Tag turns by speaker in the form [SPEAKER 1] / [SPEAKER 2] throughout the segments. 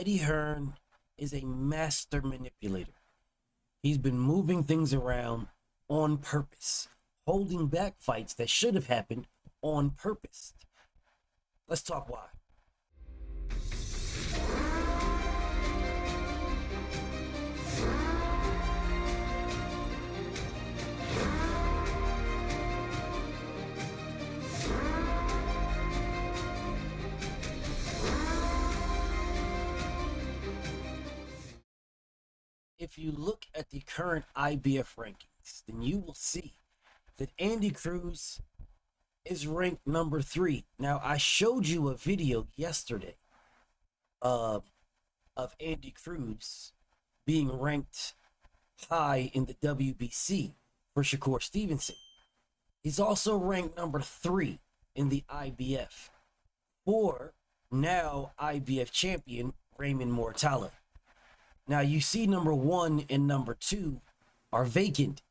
[SPEAKER 1] Eddie Hearn is a master manipulator. He's been moving things around on purpose, holding back fights that should have happened on purpose. Let's talk why. If you look at the current IBF rankings, then you will see that Andy Cruz is ranked number 3. Now, I showed you a video yesterday of Andy Cruz being ranked high in the WBC for Shakur Stevenson. He's also ranked number 3 in the IBF for now IBF champion Raymond Mortala. Now, you see number 1 and number 2 are vacant.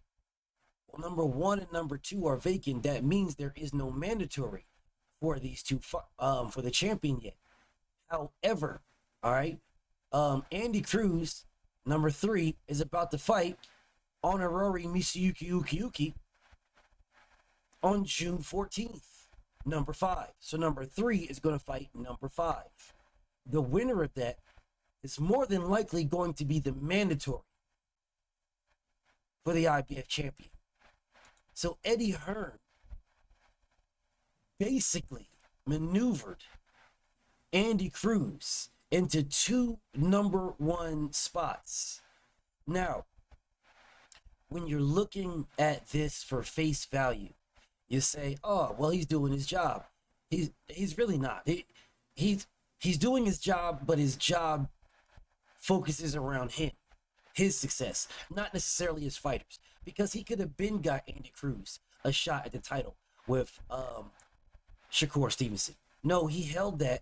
[SPEAKER 1] Well, number 1 and number 2 are vacant. That means there is no mandatory for these two for the champion yet. However, all right, Andy Cruz, number 3, is about to fight Honorary Misuyuki Ukiuki on June 14th, number 5. So number 3 is going to fight number 5. The winner of that is more than likely going to be the mandatory for the IBF champion. So Eddie Hearn basically maneuvered Andy Cruz into 2 number 1 spots. Now, when you're looking at this for face value, you say, oh, well, he's doing his job. He's really not. He's doing his job, but his job focuses around him, his success, not necessarily his fighters, because he could have been got Andy Cruz a shot at the title with Shakur Stevenson. No, he held that,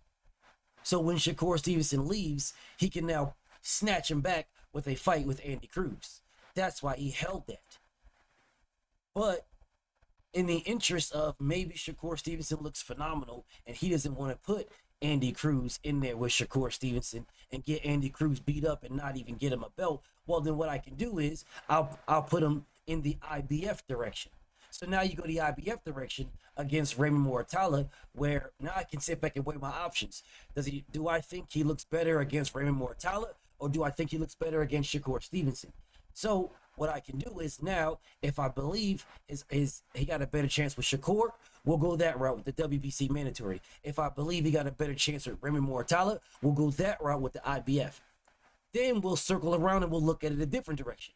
[SPEAKER 1] so when Shakur Stevenson leaves, he can now snatch him back with a fight with Andy Cruz. That's why he held that. But in the interest of maybe Shakur Stevenson looks phenomenal and he doesn't want to put Andy Cruz in there with Shakur Stevenson and get Andy Cruz beat up and not even get him a belt, well, then what I can do is I'll put him in the IBF direction. So now you go the IBF direction against Raymond Mortala, where now I can sit back and weigh my options. Do I think he looks better against Raymond Mortala, or do I think he looks better against Shakur Stevenson? So what I can do is now, if I believe he got a better chance with Shakur, we'll go that route with the WBC mandatory. If I believe he got a better chance with Raymond Mortala, we'll go that route with the IBF. Then we'll circle around and we'll look at it a different direction.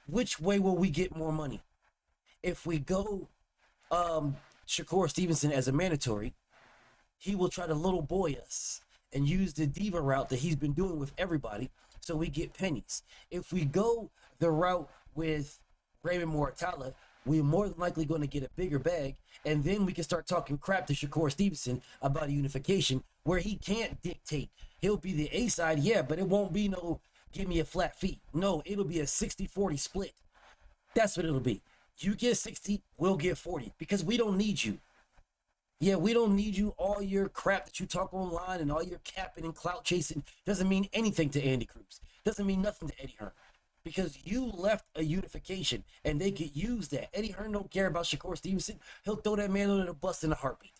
[SPEAKER 1] Which way will we get more money? If we go Shakur Stevenson as a mandatory, he will try to little boy us and use the diva route that he's been doing with everybody, so we get pennies. If we go the route with Raymond Mortala, we're more than likely going to get a bigger bag, and then we can start talking crap to Shakur Stevenson about a unification where he can't dictate. He'll be the A side, yeah, but it won't be no give me a flat fee. No, it'll be a 60-40 split. That's what it'll be. You get 60, we'll get 40, because we don't need you. Yeah, we don't need you. All your crap that you talk online and all your capping and clout chasing doesn't mean anything to Andy Cruz. Doesn't mean nothing to Eddie Hearn. Because you left a unification and they could use that. Eddie Hearn don't care about Shakur Stevenson. He'll throw that man under the bus in a heartbeat.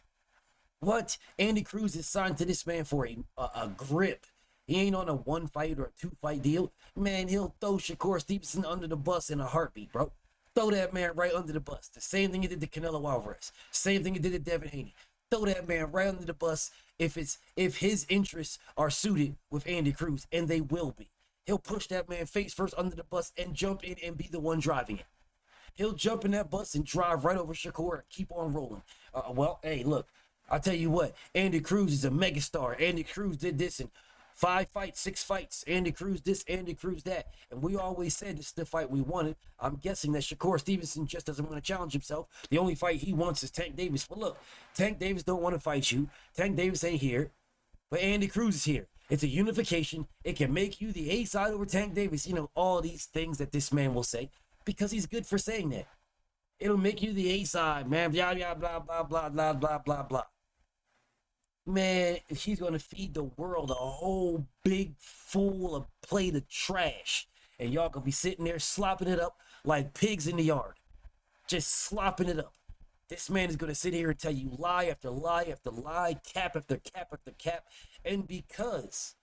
[SPEAKER 1] What? Andy Cruz is signed to this man for a grip. He ain't on a 1-fight or a 2-fight deal. Man, he'll throw Shakur Stevenson under the bus in a heartbeat, bro. Throw that man right under the bus. The same thing he did to Canelo Alvarez. Same thing he did to Devin Throw that man right under the bus if his interests are suited with Andy Cruz, and they will be. He'll push that man face first under the bus and jump in and be the one driving it. He'll jump in that bus and drive right over Shakur and keep on rolling. Well, hey, look, I'll tell you what. Andy Cruz is a megastar. Andy Cruz did this in 5 fights, 6 fights. Andy Cruz this, Andy Cruz that. And we always said this is the fight we wanted. I'm guessing that Shakur Stevenson just doesn't want to challenge himself. The only fight he wants is Tank Davis. Well, look, Tank Davis don't want to fight you. Tank Davis ain't here. But Andy Cruz is here. It's a unification. It can make you the A side over Tank Davis. You know, all these things that this man will say because he's good for saying that. It'll make you the A side, man. Blah, blah, blah, blah, blah, blah, blah, blah, blah. man, he's going to feed the world a whole big full of plate of trash. And y'all going to be sitting there slopping it up like pigs in the yard. Just slopping it up. This man is going to sit here and tell you lie after lie after lie, cap after cap after cap. And because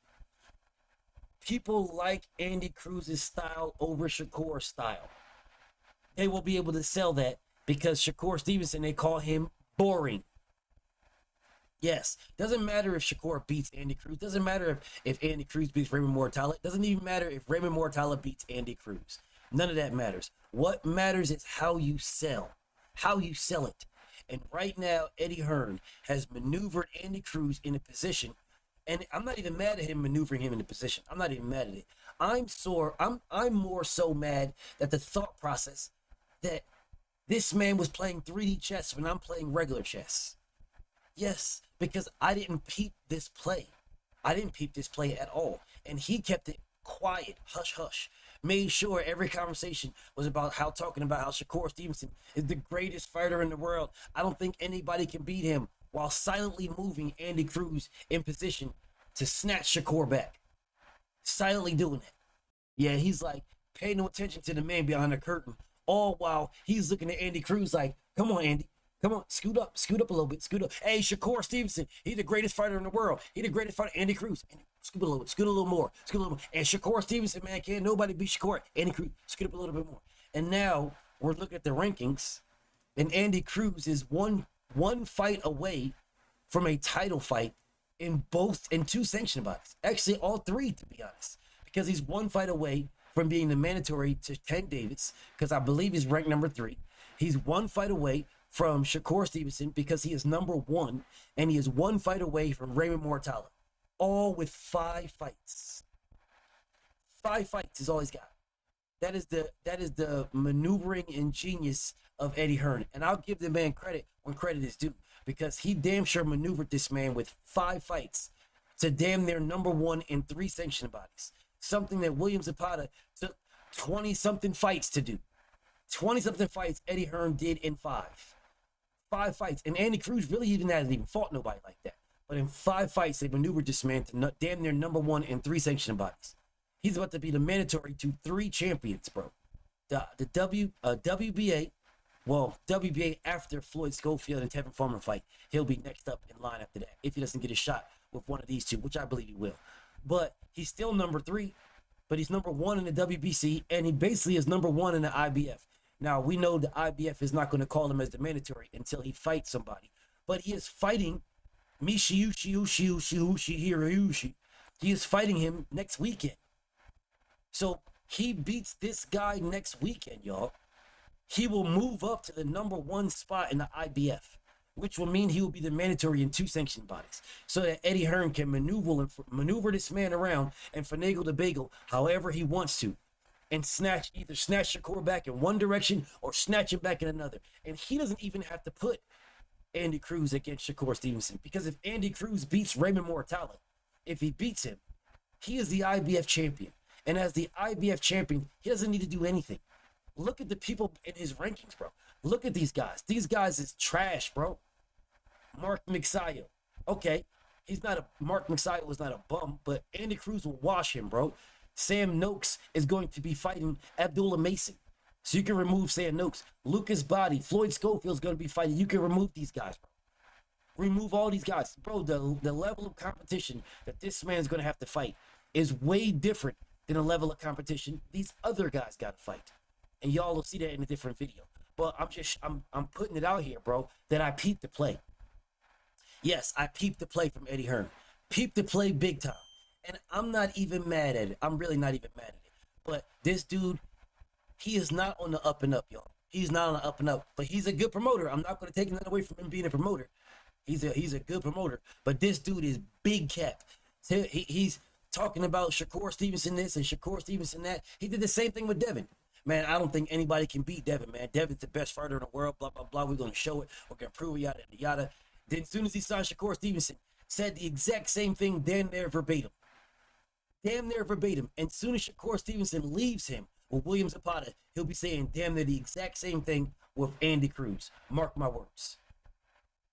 [SPEAKER 1] people like Andy Cruz's style over Shakur's style, they will be able to sell that because Shakur Stevenson, they call him boring. Yes, doesn't matter if Shakur beats Andy Cruz. Doesn't matter if Andy Cruz beats Raymond Mortala. It doesn't even matter if Raymond Mortala beats Andy Cruz. None of that matters. What matters is how you sell. How you sell it. And right now, Eddie Hearn has maneuvered Andy Cruz in a position, and I'm not even mad at him maneuvering him in a position. I'm not even mad at it. I'm more so mad that the thought process that this man was playing 3D chess when I'm playing regular chess. Yes, because I didn't peep this play. I didn't peep this play at all. And he kept it quiet, hush, hush. Made sure every conversation was about talking about how Shakur Stevenson is the greatest fighter in the world. I don't think anybody can beat him, while silently moving Andy Cruz in position to snatch Shakur back. Silently doing it. Yeah, he's like, pay no attention to the man behind the curtain. All while he's looking at Andy Cruz like, come on, Andy. Come on, scoot up a little bit, scoot up. Hey, Shakur Stevenson, he's the greatest fighter in the world. He's the greatest fighter, Andy Cruz. Scoot a little bit, scoot a little more, scoot a little more. And Shakur Stevenson, man, can't nobody beat Shakur. Andy Cruz, scoot up a little bit more. And now we're looking at the rankings, and Andy Cruz is one fight away from a title fight in two sanctioned bodies. Actually, all three, to be honest, because he's one fight away from being the mandatory to Tank Davis, because I believe he's ranked number 3. He's one fight away from Shakur Stevenson because he is number 1, and he is one fight away from Raymond Mortala, all with 5 fights. 5 fights is all he's got. That is the maneuvering and genius of Eddie Hearn, and I'll give the man credit when credit is due, because he damn sure maneuvered this man with 5 fights to damn near number 1 in 3 sanctioned bodies, something that William Zapata took 20-something fights to do. 20-something fights Eddie Hearn did in 5 fights, and Andy Cruz really hasn't even fought nobody like that. But in 5 fights, they maneuvered this man to damn near number 1 in 3 sanctioned bodies. He's about to be the mandatory to 3 champions, bro. The WBA, well, WBA after Floyd Schofield and Tevin Farmer fight, he'll be next up in line after that, if he doesn't get a shot with one of these two, which I believe he will. But he's still number 3, but he's number 1 in the WBC, and he basically is number 1 in the IBF. Now, we know the IBF is not going to call him as the mandatory until he fights somebody. But he is fighting Hiroshi. He is fighting him next weekend. So he beats this guy next weekend, y'all. He will move up to the number 1 spot in the IBF, which will mean he will be the mandatory in 2 sanctioned bodies, so that Eddie Hearn can maneuver this man around and finagle the bagel however he wants to, and either snatch Shakur back in one direction or snatch him back in another. And he doesn't even have to put Andy Cruz against Shakur Stevenson, because if Andy Cruz beats Raymond Mortala, if he beats him, he is the IBF champion. And as the IBF champion, he doesn't need to do anything. Look at the people in his rankings, bro. Look at these guys. These guys is trash, bro. Mark Mixayo. Okay, Mark Mixayo was not a bum, but Andy Cruz will wash him, bro. Sam Noakes is going to be fighting Abdullah Mason, so you can remove Sam Noakes. Lucas Body, Floyd Schofield is going to be fighting. You can remove these guys, bro. Remove all these guys. Bro, the level of competition that this man's going to have to fight is way different than the level of competition these other guys got to fight. And y'all will see that in a different video. But I'm putting it out here, bro, that I peeped the play. Yes, I peeped the play from Eddie Hearn. Peeped the play big time. And I'm not even mad at it. I'm really not even mad at it. But this dude, he is not on the up and up, y'all. He's not on the up and up. But he's a good promoter. I'm not going to take that away from him being a promoter. He's a good promoter. But this dude is big cap. He's talking about Shakur Stevenson this and Shakur Stevenson that. He did the same thing with Devin. Man, I don't think anybody can beat Devin, man. Devin's the best fighter in the world, blah, blah, blah. We're going to show it. We're going to prove it, yada, yada, yada. Then as soon as he signed Shakur Stevenson, said the exact same thing damn near verbatim. Damn near verbatim. And as soon as Shakur Stevenson leaves him with William Zapata, he'll be saying damn near the exact same thing with Andy Cruz. Mark my words.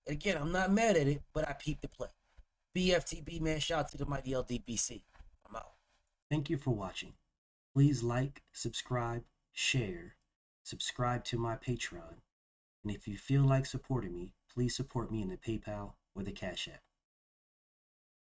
[SPEAKER 1] And again, I'm not mad at it, but I peeped the play. BFTB, man. Shout out to the mighty LDBC. I'm out.
[SPEAKER 2] Thank you for watching. Please like, subscribe, share, subscribe to my Patreon. And if you feel like supporting me, please support me in the PayPal or the Cash App.